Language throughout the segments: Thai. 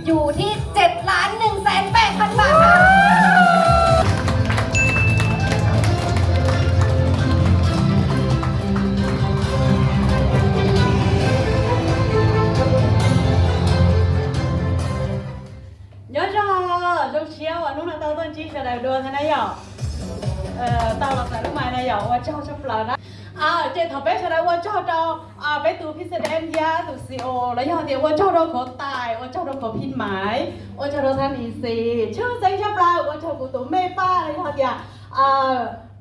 อยู่ที่7,180,000 บาทค่ะ就切我弄了刀盾鸡起来多才能有，到了在路买了有我叫出不了นะเจถอไปใช่ไหมว่าเจ้าเราไปตูพิเศษเอ็นยาตูซีโอแล้วยังเดียวว่าเจ้าเราขอตายว่าเจ้าเราขอพินหมายว่าเจ้าเราท่านอีซีชื่อเซ็งชับเราว่าเจ้ากูตัวแม่ป้าอะไรยังเดียว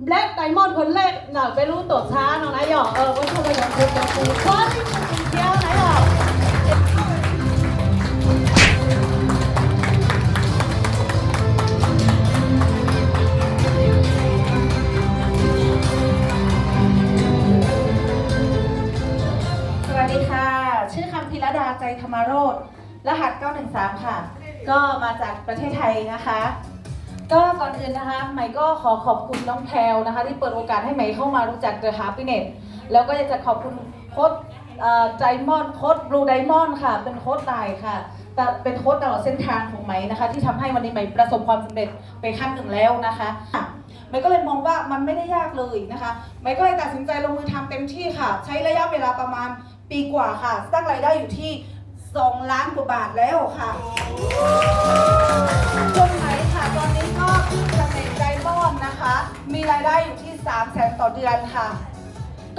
แบล็คไดมอนด์คนแรกน่ะไปรู้ตัวช้าน้องนายหยอกว่าเจ้าเราอยากคุยกับกูเพราะที่กูเที่ยวนายหยอกชื่อคำธีรดาใจธรรมโรจน์รหัส 913 ค่ะก็มาจากประเทศไทยนะคะก็ก่อนอื่นนะคะใหม่ก็ขอขอบคุณน้องแพลวนะคะที่เปิดโอกาสให้ใหม่เข้ามารู้จัก The Happiness แล้วก็อยากจะขอบคุณโค้ชไดมอนด์โค้ชบลูไดมอนด์ค่ะเป็นโค้ชตายค่ะแต่เป็นโค้ชตลอดเส้นทางของใหม่นะคะที่ทำให้วันนี้ใหม่ประสบความสำเร็จไปขั้นหนึ่งแล้วนะคะใหม่ก็เลยมองว่ามันไม่ได้ยากเลยนะคะใหม่ก็เลยตัดสินใจลงมือทำเต็มที่ค่ะใช้ระยะเวลาประมาณปีกว่าค่ะสร้างรายได้อยู่ที่2 ล้านกว่าบาทแล้วค่ะจนไหนค่ะตอนนี้ก็ขึ้นตำแหน่งไดมอนด์นะคะมีรายได้อยู่ที่300,000 ต่อเดือนค่ะ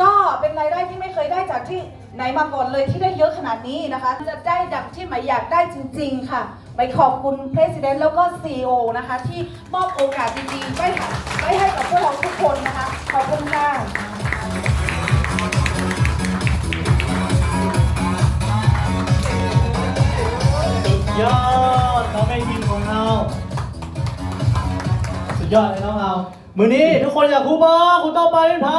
ก็เป็นรายได้ที่ไม่เคยได้จากที่ไหนมาก่อนเลยที่ได้เยอะขนาดนี้นะคะจะได้ดังที่หมายอยากได้จริงๆค่ะไปขอบคุณ President แล้วก็ CEO นะคะที่มอบโอกาสดีๆไว้ให้กับพวกเราทุกคนนะคะขอบคุณค่ะยอดน้องแม่ทีมของเราสุดยอดเลยน้องเรามือนี้ทุกคนอยากรู้บ้างคนต่อไปเป็นใคร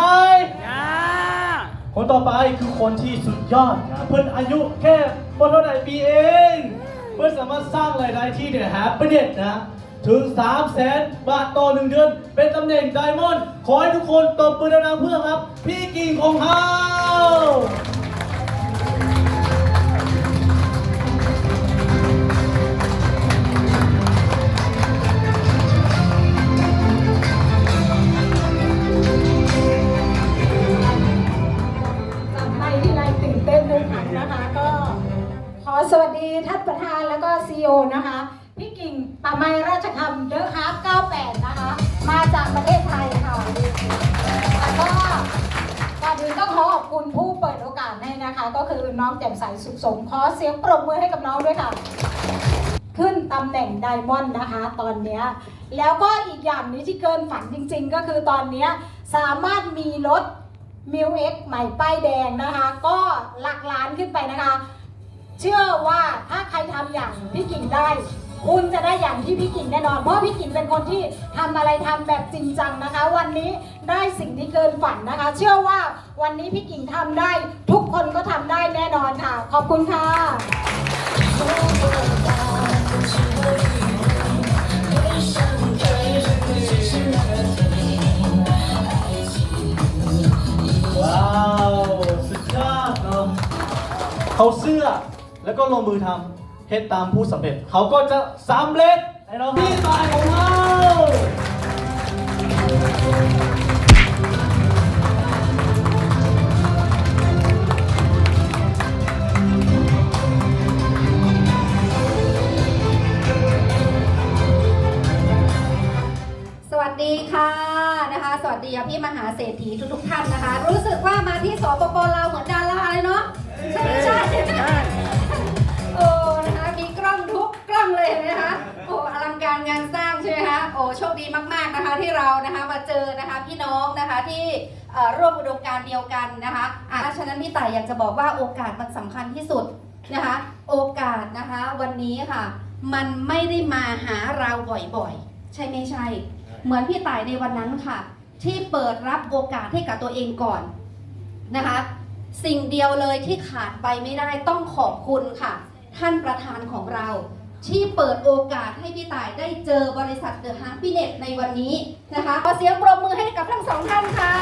คนต่อไปคือคนที่สุดยอดนะเพิ่นอายุแค่เท่าไหร่ปีเองเพิ่นสามารถสร้างรายได้ที่เนี่ยฮะประเด็นนะถึง300,000 บาทต่อ1 เดือนเป็นตำแหน่งไดมอนด์ขอให้ทุกคนตบมือดังๆเพื่อครับพี่กิ่งของเราสวัสดีท่านประธานแล้วก็ CEO นะคะพี่กิ่งป่าไม้ราชคำเดอะฮาร์ฟ98นะคะมาจากประเทศไทยค่ะแล้วก็ก่อนอื่นต้องขอขอบคุณผู้เปิดโอกาสให้นะคะก็คือน้องแจ่มใสสุขสมขอเสียงปรบมือให้กับน้องด้วยค่ะขึ้นตำแหน่งไดมอนด์นะคะตอนนี้แล้วก็อีกอย่างนี้ที่เกินฝันจริงๆก็คือตอนนี้สามารถมีรถมิวเอ็กใหม่ป้ายแดงนะคะก็หลักล้านขึ้นไปนะคะเชื่อว่าถ้าใครทำอย่างพี่กิ่งได้คุณจะได้อย่างที่พี่กิ่งแน่นอนเพราะพี่กิ่งเป็นคนที่ทำอะไรทำแบบจริงจังนะคะวันนี้ได้สิ่งที่เกินฝันนะคะเชื่อว่าวันนี้พี่กิ่งทำได้ทุกคนก็ทำได้แน่นอนค่ะขอบคุณค่ะว้าวสุดยอดเนาะเขาเสื้อแล้วก็ลงมือทำเฮ็ดตามผู้สำเร็จเขาก็จะสำเร็จให้เราพี่ตายของเราสวัสดีค่ะนะคะสวัสดีพี่มหาเศรษฐีทุกท่านนะคะรู้สึกว่ามาที่สปป.ลาวเหมือนดาราเลยเนาะใช่ไม่ใช่โอ้นะคะมีกล้องทุกกล้องเลยนะคะโอ้อลังการงานสร้างใช่ไหมคะโอ้โชคดีมากๆนะคะที่เรานะคะมาเจอนะคะพี่น้องนะคะที่ร่วมอุดมการณ์เดียวกันนะคะฉะนั้นพี่ต่ายอยากจะบอกว่าโอกาสมันสำคัญที่สุดนะคะโอกาสนะคะวันนี้ค่ะมันไม่ได้มาหาเราบ่อยๆใช่ไม่ใช่เหมือนพี่ต่ายในวันนั้นค่ะที่เปิดรับโอกาสให้กับตัวเองก่อนนะคะสิ่งเดียวเลยที่ขาดไปไม่ได้ต้องขอบคุณค่ะท่านประธานของเราที่เปิดโอกาสให้พี่ต่ายได้เจอบริษัท The Happiness ในวันนี้นะคะขอเสียงปรบมือให้กับทั้งสองท่านค่ะ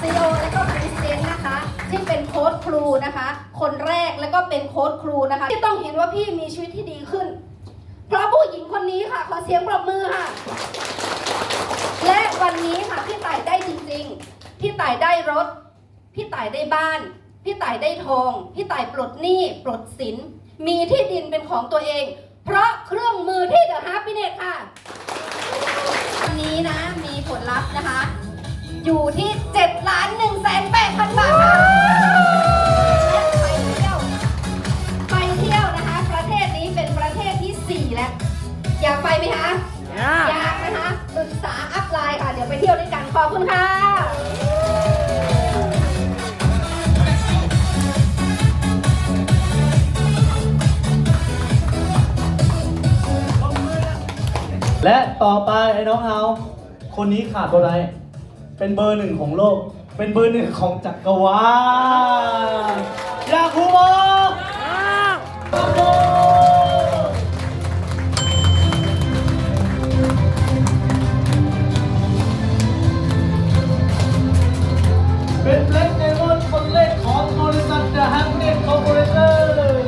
CEO และก็ President นะคะ ที่เป็นโค้ชครูนะคะ คนแรกแล้วก็เป็นโค้ชครูนะคะ ที่ต้องเห็นว่าพี่มีชีวิตที่ดีขึ้น เพราะผู้หญิงคนนี้ค่ะขอเสียงปรบมือค่ะ และวันนี้ค่ะพี่ต่ายได้จริงๆพี่ต่ายได้รถพี่ต่ายได้บ้านพี่ต่ายได้ทองพี่ต่ายปลดหนี้ปลดสินมีที่ดินเป็นของตัวเอง เพราะเครื่องมือที่เดอะฮาร์ปี้เน็ตค่ะวันนี้นะมีผลลัพธ์นะคะ อยู่ที่ 7,180,000 บาทค่ะไปเที่ยวนะคะ ประเทศนี้เป็นประเทศที่ 4 แล้ว อยากไปไหมคะ อยากนะคะปรึกษาอัพไลน์ค่ะ เดี๋ยวไปเที่ยวด้วยกัน ขอบคุณค่ะ และต่อไปไอ้น้องเอาคนนี้ขาดตัวใดเป็นเบอร์ 1ของโลก เป็นเบอร์ 1ของจักรวาลอยากรู้บ่เป็นเล็กในรุ่นคนเล็กของบริษัท The Happiness Corporation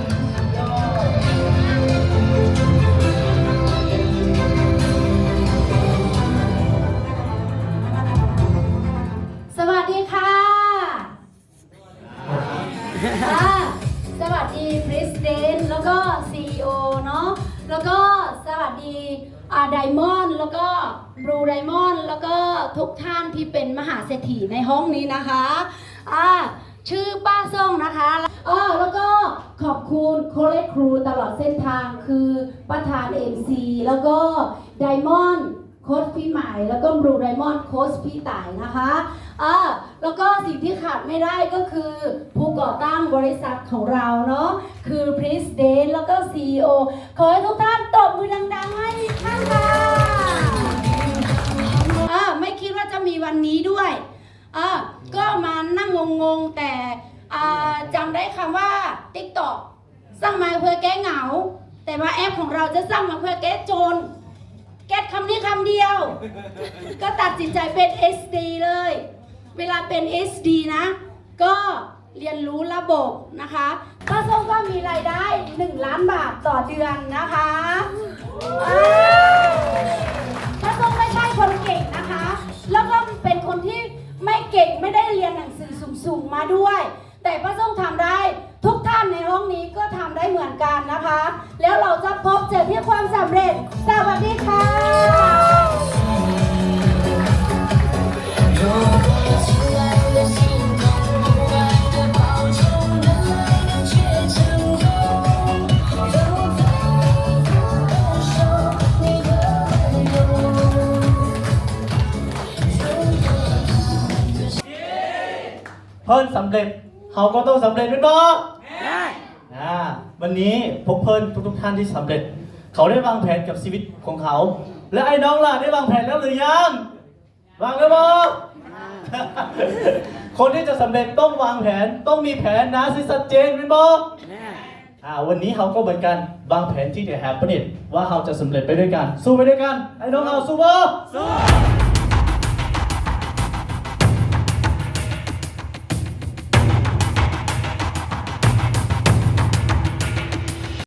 สวัสดีค่ะสวัสดี President แล้วก็ CEO เนาะ แล้วก็สวัสดีDiamond แล้วก็ Blue Diamond แล้วก็ทุกท่านที่เป็นมหาเศรษฐีในห้องนี้นะคะชื่อป้าส้งนะคะแล้วก็ขอบคุณโค้ชครูตลอดเส้นทางคือประธาน MC แล้วก็ Diamond โค้ชพี่ใหม่แล้วก็ Blue Diamond โค้ชพี่ต่ายนะคะแล้วก็สิ่งที่ขาดไม่ได้ก็คือผู้ก่อตั้งบริษัทของเราเนาะคือ President แล้วก็ CEO ขอให้ทุกท่านตบมือดังๆให้ท่านค่ะไม่คิดว่าจะมีวันนี้ด้วยก็มานั่งงงๆแต่จำได้คำว่า TikTok สร้างมาเพื่อแก้เหงาแต่ว่าแอปของเราจะสร้างมาเพื่อแก้จนแก้คำนี้คำเดียวก็ตัดสินใจเป็น SD เลยเวลาเป็น SD นะก็เรียนรู้ระบบนะคะป้าส้มก็มีรายได้1 ล้านบาทต่อเดือนนะคะป้าส้มไม่ใช่คนเก่งนะคะแล้วก็เป็นคนที่ไม่เก่งไม่ได้เรียนหนังสือสูงๆมาด้วยแต่ป้าส้มทำได้ทุกท่านในห้องนี้ก็ทำได้เหมือนกันนะคะแล้วเราจะพบเจอที่ความสำเร็จสวัสดีค่ะเพิ่นสำเร็จเขาก็ต้องสำเร็จเป็นบ่วันนี้พวกเพิ่นทุกท่านที่สำเร็จเขาได้วางแผนกับชีวิตของเขา และไอ้น้องล่ะได้วางแผนแล้วหรือยังวางแล้วบ่ คนที่จะสำเร็จต้องวางแผนต้องมีแผนนะสิชัดเจนเป็นบ่วันนี้เขาก็เหมือนกันวางแผนที่จะ happiness ว่าเขาจะสำเร็จไปด้วยกันสู้ไปด้วยกันไอ้น้องเอาสู้บ่สู้